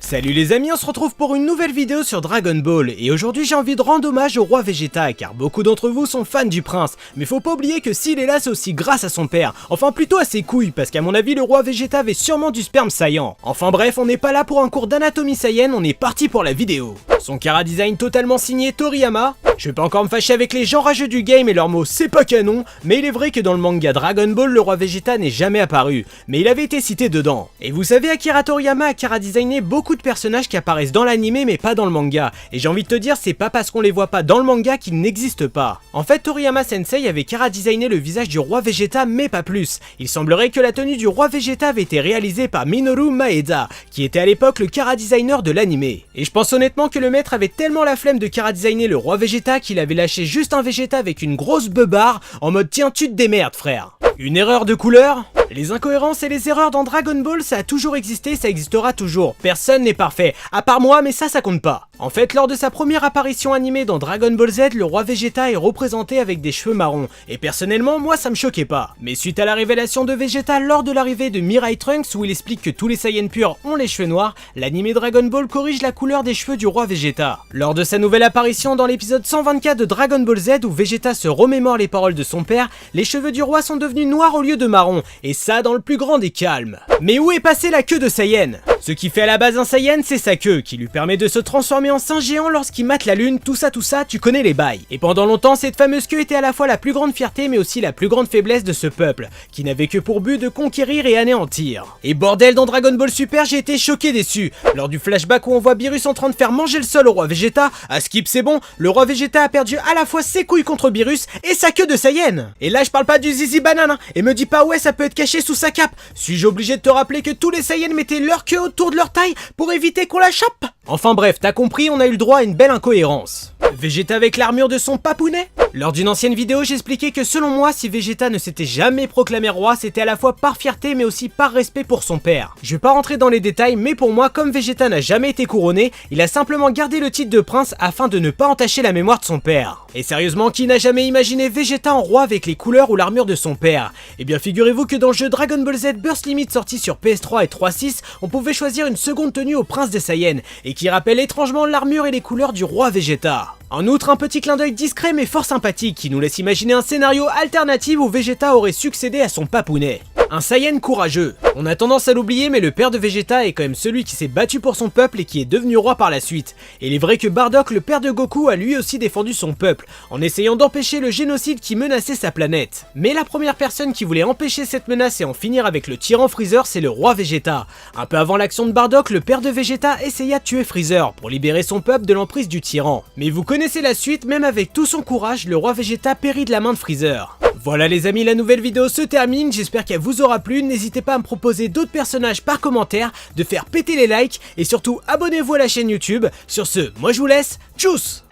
Salut les amis, on se retrouve pour une nouvelle vidéo sur Dragon Ball et aujourd'hui j'ai envie de rendre hommage au roi Vegeta car beaucoup d'entre vous sont fans du prince, mais faut pas oublier que s'il est là c'est aussi grâce à son père, enfin plutôt à ses couilles parce qu'à mon avis le roi Vegeta avait sûrement du sperme saillant. Enfin bref, on n'est pas là pour un cours d'anatomie saiyenne, on est parti pour la vidéo. Son chara-design totalement signé Toriyama. Je vais pas encore me fâcher avec les gens rageux du game et leurs mots c'est pas canon, mais il est vrai que dans le manga Dragon Ball le roi Vegeta n'est jamais apparu, mais il avait été cité dedans. Et vous savez, Akira Toriyama a chara-designé beaucoup de personnages qui apparaissent dans l'anime mais pas dans le manga, et j'ai envie de te dire c'est pas parce qu'on les voit pas dans le manga qu'ils n'existent pas. En fait Toriyama Sensei avait chara-designé le visage du roi Vegeta mais pas plus. Il semblerait que la tenue du roi Vegeta avait été réalisée par Minoru Maeda, qui était à l'époque le chara-designer de l'anime. Et je pense honnêtement que le maître avait tellement la flemme de chara-designer le roi Vegeta qu'il avait lâché juste un Vegeta avec une grosse beubare en mode tiens tu te démerdes frère. Une erreur de couleur? Les incohérences et les erreurs dans Dragon Ball ça a toujours existé, ça existera toujours, personne n'est parfait, à part moi mais ça compte pas. En fait lors de sa première apparition animée dans Dragon Ball Z, le roi Vegeta est représenté avec des cheveux marrons, et personnellement moi ça me choquait pas. Mais suite à la révélation de Vegeta lors de l'arrivée de Mirai Trunks où il explique que tous les Saiyans purs ont les cheveux noirs, l'animé Dragon Ball corrige la couleur des cheveux du roi Vegeta. Lors de sa nouvelle apparition dans l'épisode 124 de Dragon Ball Z où Vegeta se remémore les paroles de son père, les cheveux du roi sont devenus noirs au lieu de marron, et ça dans le plus grand des calmes. Mais où est passée la queue de Saiyan? Ce qui fait à la base un Saiyan, c'est sa queue, qui lui permet de se transformer en singe géant lorsqu'il mate la lune, tout ça, tu connais les bails. Et pendant longtemps, cette fameuse queue était à la fois la plus grande fierté mais aussi la plus grande faiblesse de ce peuple, qui n'avait que pour but de conquérir et anéantir. Et bordel, dans Dragon Ball Super, j'ai été choqué déçu. Lors du flashback où on voit Beerus en train de faire manger le sol au roi Vegeta, à skip c'est bon, le roi Vegeta a perdu à la fois ses couilles contre Beerus et sa queue de Saiyan. Et là je parle pas du zizi banane, hein, et me dis pas ouais ça peut être caché sous sa cape. Suis-je obligé de te rappeler que tous les Saiyans mettaient leur queue autour de leur taille pour éviter qu'on la chope? Enfin bref, t'as compris, on a eu le droit à une belle incohérence. Vegeta avec l'armure de son papounet? Lors d'une ancienne vidéo, j'expliquais que selon moi, si Vegeta ne s'était jamais proclamé roi, c'était à la fois par fierté mais aussi par respect pour son père. Je vais pas rentrer dans les détails, mais pour moi, comme Vegeta n'a jamais été couronné, il a simplement gardé le titre de prince afin de ne pas entacher la mémoire de son père. Et sérieusement, qui n'a jamais imaginé Vegeta en roi avec les couleurs ou l'armure de son père? Eh bien figurez-vous que dans le jeu Dragon Ball Z Burst Limit sorti sur PS3 et 3.6, on pouvait choisir une seconde tenue au prince des Saiyans, et qui rappelle étrangement l'armure et les couleurs du roi Vegeta. En outre, un petit clin d'œil discret mais fort sympathique qui nous laisse imaginer un scénario alternatif où Vegeta aurait succédé à son papounet. Un Saiyan courageux. On a tendance à l'oublier mais le père de Vegeta est quand même celui qui s'est battu pour son peuple et qui est devenu roi par la suite. Et il est vrai que Bardock, le père de Goku, a lui aussi défendu son peuple, en essayant d'empêcher le génocide qui menaçait sa planète. Mais la première personne qui voulait empêcher cette menace et en finir avec le tyran Freezer, c'est le roi Vegeta. Un peu avant l'action de Bardock, le père de Vegeta essaya de tuer Freezer pour libérer son peuple de l'emprise du tyran. Mais vous connaissez la suite, même avec tout son courage, le roi Vegeta périt de la main de Freezer. Voilà les amis, la nouvelle vidéo se termine, j'espère qu'elle vous aura plu, n'hésitez pas à me proposer d'autres personnages par commentaire, de faire péter les likes et surtout abonnez-vous à la chaîne YouTube. Sur ce, moi je vous laisse, tchuss!